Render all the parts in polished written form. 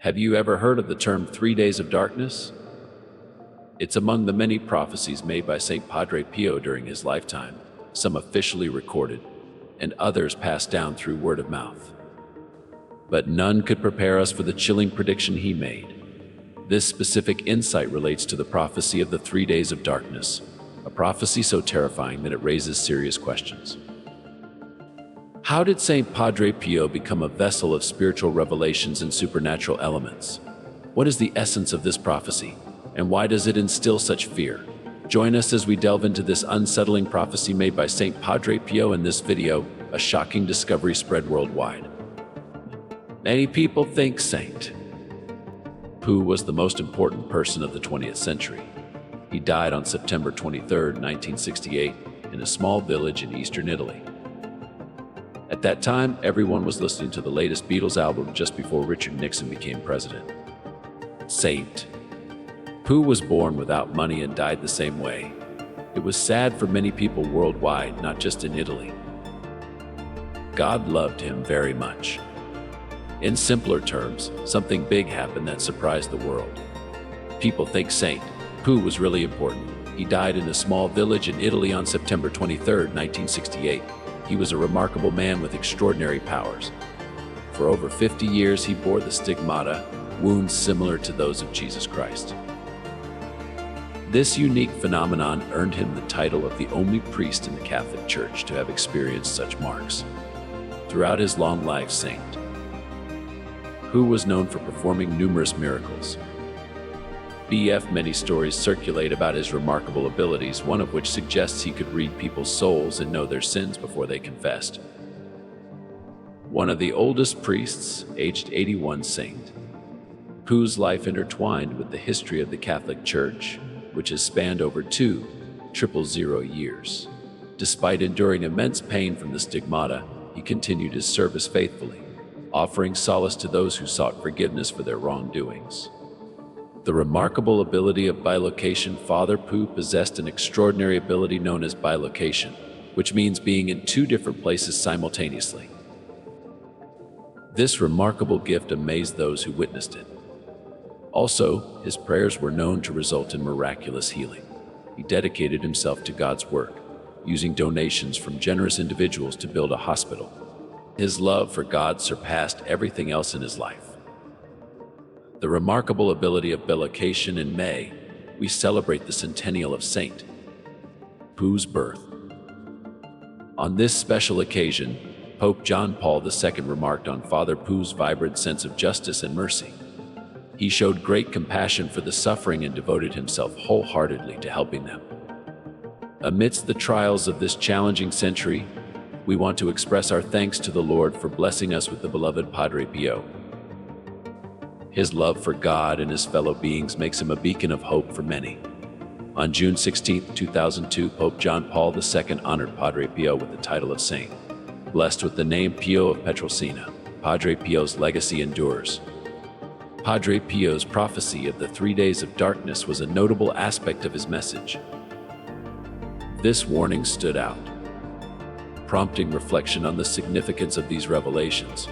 Have you ever heard of the term 3 days of darkness? It's among the many prophecies made by St. Padre Pio during his lifetime, some officially recorded, and others passed down through word of mouth. But none could prepare us for the chilling prediction he made. This specific insight relates to the prophecy of the 3 days of darkness, a prophecy so terrifying that it raises serious questions. How did St. Padre Pio become a vessel of spiritual revelations and supernatural elements? What is the essence of this prophecy, and why does it instill such fear? Join us as we delve into this unsettling prophecy made by St. Padre Pio in this video, a shocking discovery spread worldwide. Many people think St. Pio was the most important person of the 20th century. He died on September 23, 1968, in a small village in eastern Italy. At that time, everyone was listening to the latest Beatles album just before Richard Nixon became president. St. Pio was born without money and died the same way. It was sad for many people worldwide, not just in Italy. God loved him very much. In simpler terms, something big happened that surprised the world. People think St. Pio was really important. He died in a small village in Italy on September 23, 1968. He was a remarkable man with extraordinary powers. For over 50 years, he bore the stigmata, wounds similar to those of Jesus Christ. This unique phenomenon earned him the title of the only priest in the Catholic Church to have experienced such marks. Throughout his long life, St. Pio was known for performing numerous miracles. Many stories circulate about his remarkable abilities, one of which suggests he could read people's souls and know their sins before they confessed. One of the oldest priests, aged 81, St. Pio's life intertwined with the history of the Catholic Church, which has spanned over 2,000 years. Despite enduring immense pain from the stigmata, he continued his service faithfully, offering solace to those who sought forgiveness for their wrongdoings. The remarkable ability of bilocation. Father Pio possessed an extraordinary ability known as bilocation, which means being in two different places simultaneously. This remarkable gift amazed those who witnessed it. Also, his prayers were known to result in miraculous healing. He dedicated himself to God's work, using donations from generous individuals to build a hospital. His love for God surpassed everything else in his life. The remarkable ability of Bilocation. In May, we celebrate the centennial of St. Pio's birth. On this special occasion, Pope John Paul II remarked on Father Pio's vibrant sense of justice and mercy. He showed great compassion for the suffering and devoted himself wholeheartedly to helping them. Amidst the trials of this challenging century, we want to express our thanks to the Lord for blessing us with the beloved Padre Pio. His love for God and his fellow beings makes him a beacon of hope for many. On June 16, 2002, Pope John Paul II honored Padre Pio with the title of saint. Blessed with the name Pio of Pietrelcina, Padre Pio's legacy endures. Padre Pio's prophecy of the 3 days of darkness was a notable aspect of his message. This warning stood out, prompting reflection on the significance of these revelations.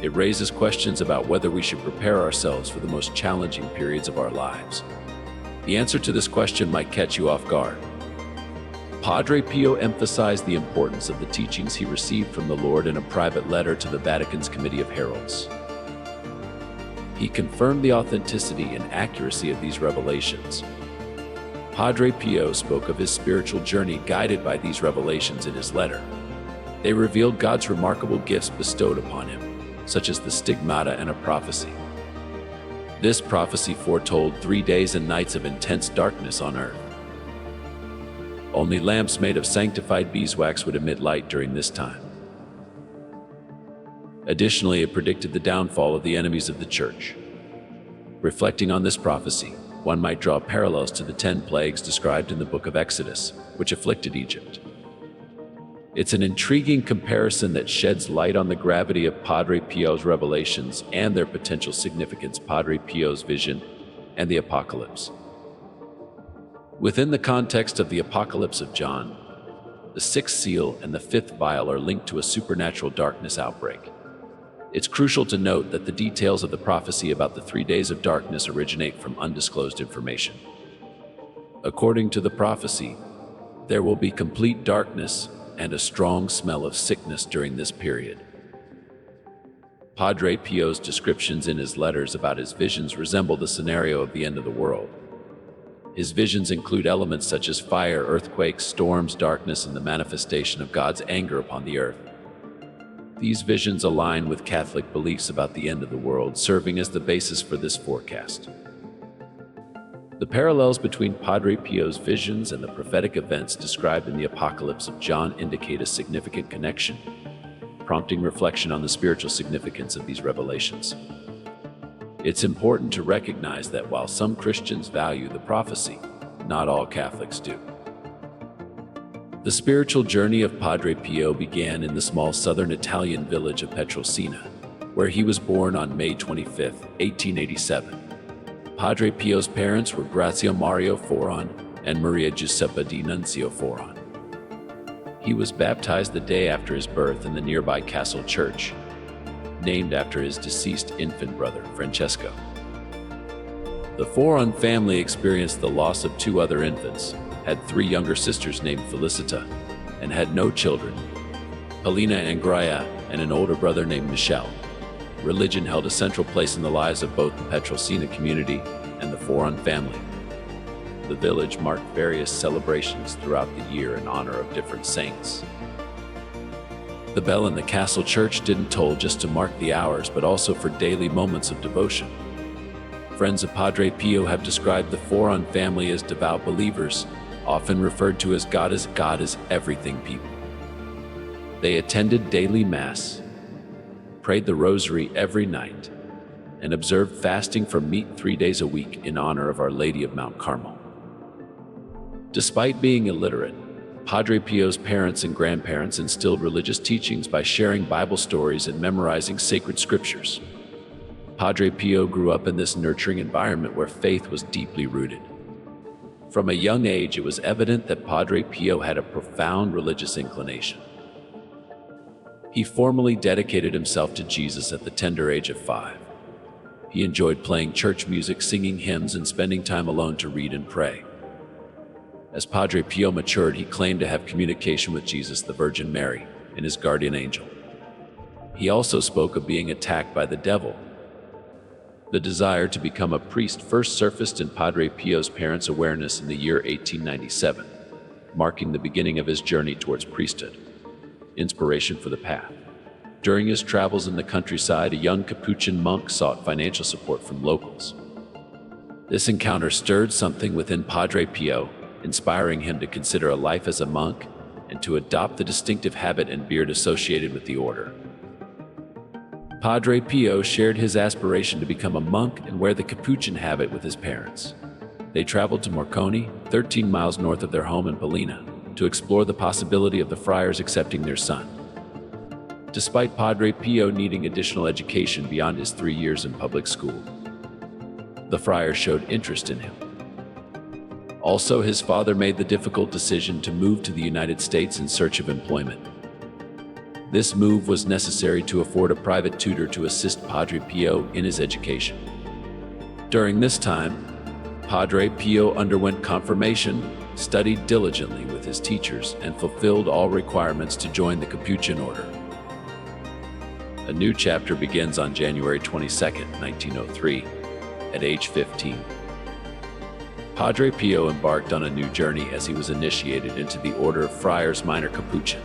It raises questions about whether we should prepare ourselves for the most challenging periods of our lives. The answer to this question might catch you off guard. Padre Pio emphasized the importance of the teachings he received from the Lord in a private letter to the Vatican's Committee of Heralds. He confirmed the authenticity and accuracy of these revelations. Padre Pio spoke of his spiritual journey guided by these revelations in his letter. They revealed God's remarkable gifts bestowed upon him, such as the stigmata and a prophecy. This prophecy foretold 3 days and nights of intense darkness on earth. Only lamps made of sanctified beeswax would emit light during this time. Additionally, it predicted the downfall of the enemies of the Church. Reflecting on this prophecy, one might draw parallels to the 10 plagues described in the book of Exodus, which afflicted Egypt. It's an intriguing comparison that sheds light on the gravity of Padre Pio's revelations and their potential significance. Padre Pio's vision and the apocalypse. Within the context of the Apocalypse of John, the 6th seal and the 5th vial are linked to a supernatural darkness outbreak. It's crucial to note that the details of the prophecy about the 3 days of darkness originate from undisclosed information. According to the prophecy, there will be complete darkness and a strong smell of sickness during this period. Padre Pio's descriptions in his letters about his visions resemble the scenario of the end of the world. His visions include elements such as fire, earthquakes, storms, darkness, and the manifestation of God's anger upon the earth. These visions align with Catholic beliefs about the end of the world, serving as the basis for this forecast. The parallels between Padre Pio's visions and the prophetic events described in the Apocalypse of John indicate a significant connection, prompting reflection on the spiritual significance of these revelations. It's important to recognize that while some Christians value the prophecy, not all Catholics do. The spiritual journey of Padre Pio began in the small southern Italian village of Pietrelcina, where he was born on May 25, 1887. Padre Pio's parents were Grazia Mario Foron and Maria Giuseppa di Nunzio Foron. He was baptized the day after his birth in the nearby Castle Church, named after his deceased infant brother, Francesco. The Foron family experienced the loss of 2 other infants, had 3 younger sisters named Felicita, and had no children, Paulina and Graia, and an older brother named Michel. Religion held a central place in the lives of both the Pietrelcina community and the Foron family. The village marked various celebrations throughout the year in honor of different saints. The bell in the castle church didn't toll just to mark the hours, but also for daily moments of devotion. Friends of Padre Pio have described the Foron family as devout believers, often referred to as God is everything people. They attended daily Mass, prayed the Rosary every night, and observed fasting from meat 3 days a week in honor of Our Lady of Mount Carmel. Despite being illiterate, Padre Pio's parents and grandparents instilled religious teachings by sharing Bible stories and memorizing sacred scriptures. Padre Pio grew up in this nurturing environment where faith was deeply rooted. From a young age, it was evident that Padre Pio had a profound religious inclination. He formally dedicated himself to Jesus at the tender age of 5. He enjoyed playing church music, singing hymns, and spending time alone to read and pray. As Padre Pio matured, he claimed to have communication with Jesus, the Virgin Mary, and his guardian angel. He also spoke of being attacked by the devil. The desire to become a priest first surfaced in Padre Pio's parents' awareness in the year 1897, marking the beginning of his journey towards priesthood. Inspiration for the path. During his travels in the countryside, a young Capuchin monk sought financial support from locals. This encounter stirred something within Padre Pio, inspiring him to consider a life as a monk and to adopt the distinctive habit and beard associated with the order. Padre Pio shared his aspiration to become a monk and wear the Capuchin habit with his parents. They traveled to Morcone, 13 miles north of their home in Paulina, to explore the possibility of the friars accepting their son. Despite Padre Pio needing additional education beyond his 3 years in public school, the friars showed interest in him. Also, his father made the difficult decision to move to the United States in search of employment. This move was necessary to afford a private tutor to assist Padre Pio in his education. During this time, Padre Pio underwent confirmation, studied diligently with his teachers, and fulfilled all requirements to join the Capuchin order. A new chapter begins on January 22, 1903, at age 15. Padre Pio embarked on a new journey as he was initiated into the Order of Friars Minor Capuchin.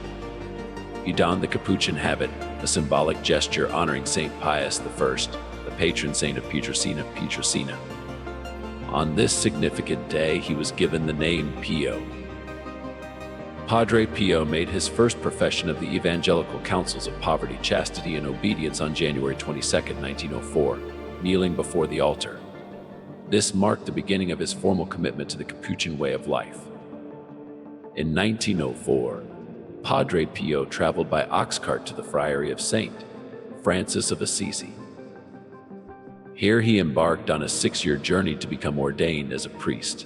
He donned the Capuchin habit, a symbolic gesture honoring Saint Pius I, the patron saint of Pietrelcina. On this significant day, he was given the name Pio. Padre Pio made his first profession of the evangelical counsels of poverty, chastity, and obedience on January 22, 1904, kneeling before the altar. This marked the beginning of his formal commitment to the Capuchin way of life. In 1904, Padre Pio traveled by ox cart to the friary of Saint Francis of Assisi. Here he embarked on a 6-year journey to become ordained as a priest,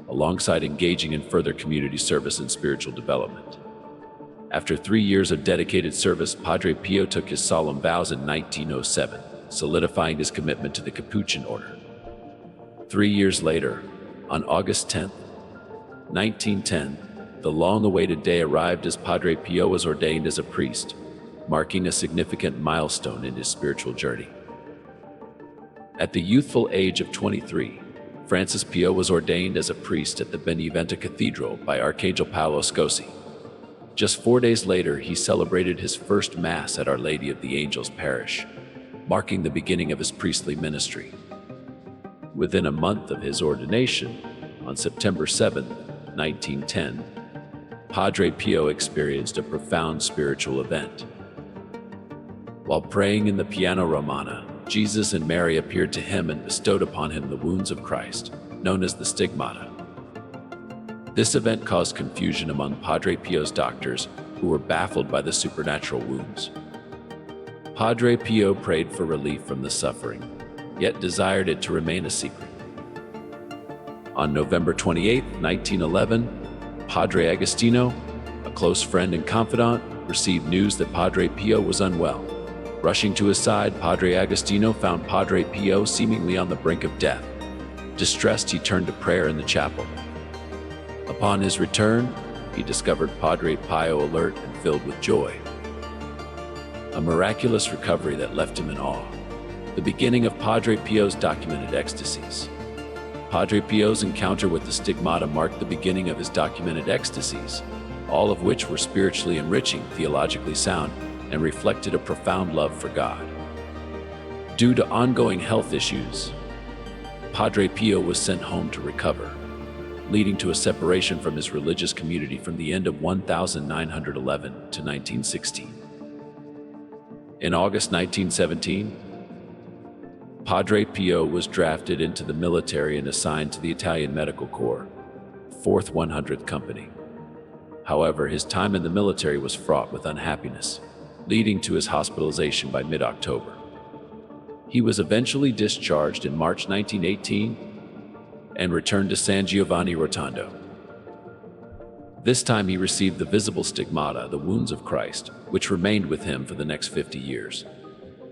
alongside engaging in further community service and spiritual development. After 3 years of dedicated service, Padre Pio took his solemn vows in 1907, solidifying his commitment to the Capuchin order. 3 years later, on August 10, 1910, the long-awaited day arrived as Padre Pio was ordained as a priest, marking a significant milestone in his spiritual journey. At the youthful age of 23, Francis Pio was ordained as a priest at the Benevento Cathedral by Archangel Paolo Scosi. Just 4 days later, he celebrated his first Mass at Our Lady of the Angels Parish, marking the beginning of his priestly ministry. Within a month of his ordination, on September 7, 1910, Padre Pio experienced a profound spiritual event. While praying in the Piano Romana, Jesus and Mary appeared to him and bestowed upon him the wounds of Christ, known as the Stigmata. This event caused confusion among Padre Pio's doctors, who were baffled by the supernatural wounds. Padre Pio prayed for relief from the suffering, yet desired it to remain a secret. On November 28, 1911, Padre Agostino, a close friend and confidant, received news that Padre Pio was unwell. Rushing to his side, Padre Agostino found Padre Pio seemingly on the brink of death. Distressed, he turned to prayer in the chapel. Upon his return, he discovered Padre Pio alert and filled with joy. A miraculous recovery that left him in awe. The beginning of Padre Pio's documented ecstasies. Padre Pio's encounter with the Stigmata marked the beginning of his documented ecstasies, all of which were spiritually enriching, theologically sound, and reflected a profound love for God. Due to ongoing health issues, Padre Pio was sent home to recover, leading to a separation from his religious community from the end of 1911 to 1916. In August 1917, Padre Pio was drafted into the military and assigned to the Italian Medical Corps, 4th 100th Company. However, his time in the military was fraught with unhappiness, leading to his hospitalization by mid-October. He was eventually discharged in March 1918 and returned to San Giovanni Rotondo. This time he received the visible stigmata, the wounds of Christ, which remained with him for the next 50 years.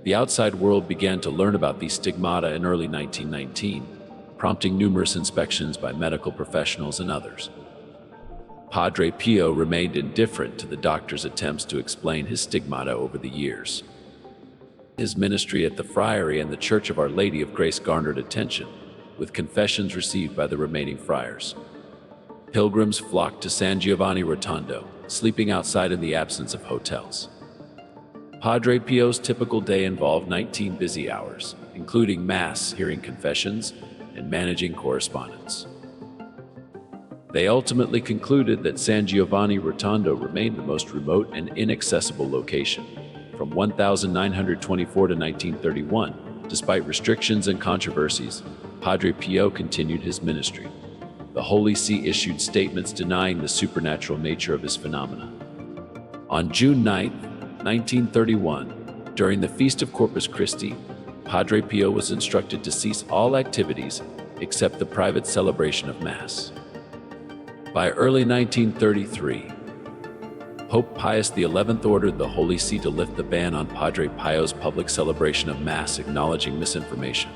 The outside world began to learn about these stigmata in early 1919, prompting numerous inspections by medical professionals and others. Padre Pio remained indifferent to the doctor's attempts to explain his stigmata over the years. His ministry at the friary and the Church of Our Lady of Grace garnered attention, with confessions received by the remaining friars. Pilgrims flocked to San Giovanni Rotondo, sleeping outside in the absence of hotels. Padre Pio's typical day involved 19 busy hours, including Mass, hearing confessions, and managing correspondence. They ultimately concluded that San Giovanni Rotondo remained the most remote and inaccessible location. From 1924 to 1931, despite restrictions and controversies, Padre Pio continued his ministry. The Holy See issued statements denying the supernatural nature of his phenomena. On June 9, 1931, during the Feast of Corpus Christi, Padre Pio was instructed to cease all activities except the private celebration of Mass. By early 1933, Pope Pius XI ordered the Holy See to lift the ban on Padre Pio's public celebration of Mass, acknowledging misinformation.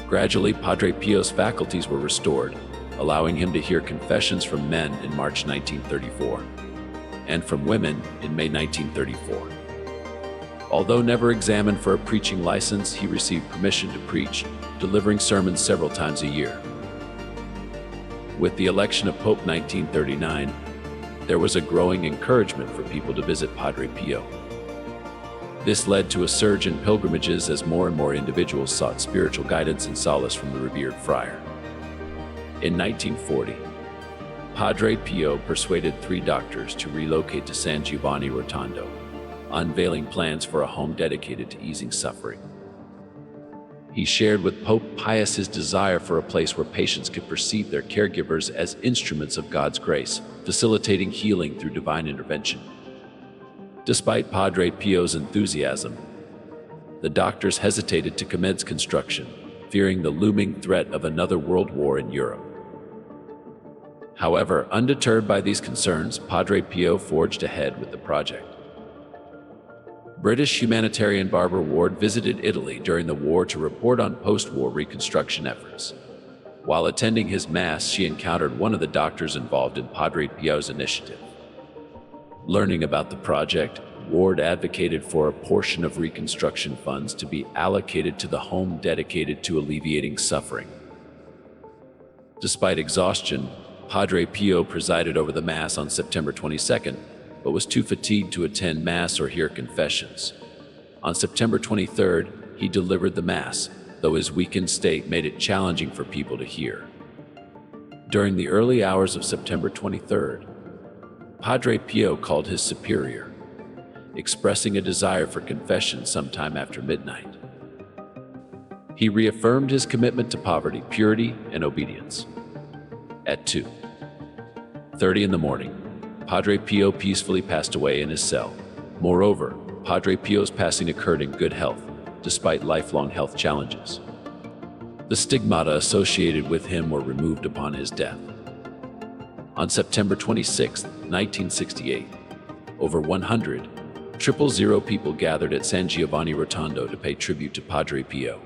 Gradually, Padre Pio's faculties were restored, allowing him to hear confessions from men in March 1934, and from women in May 1934. Although never examined for a preaching license, he received permission to preach, delivering sermons several times a year. With the election of Pope 1939, there was a growing encouragement for people to visit Padre Pio. This led to a surge in pilgrimages as more and more individuals sought spiritual guidance and solace from the revered friar. In 1940, Padre Pio persuaded 3 doctors to relocate to San Giovanni Rotondo, unveiling plans for a home dedicated to easing suffering. He shared with Pope Pius his desire for a place where patients could perceive their caregivers as instruments of God's grace, facilitating healing through divine intervention. Despite Padre Pio's enthusiasm, the doctors hesitated to commence construction, fearing the looming threat of another world war in Europe. However, undeterred by these concerns, Padre Pio forged ahead with the project. British humanitarian Barbara Ward visited Italy during the war to report on post-war reconstruction efforts. While attending his mass, she encountered one of the doctors involved in Padre Pio's initiative. Learning about the project, Ward advocated for a portion of reconstruction funds to be allocated to the home dedicated to alleviating suffering. Despite exhaustion, Padre Pio presided over the Mass on September 22nd, but was too fatigued to attend Mass or hear confessions. On September 23rd, he delivered the Mass, though his weakened state made it challenging for people to hear. During the early hours of September 23rd, Padre Pio called his superior, expressing a desire for confession sometime after midnight. He reaffirmed his commitment to poverty, purity, and obedience. At 2:30 in the morning, Padre Pio peacefully passed away in his cell. Moreover, Padre Pio's passing occurred in good health, despite lifelong health challenges. The stigmata associated with him were removed upon his death. On September 26, 1968, over 100,000 people gathered at San Giovanni Rotondo to pay tribute to Padre Pio.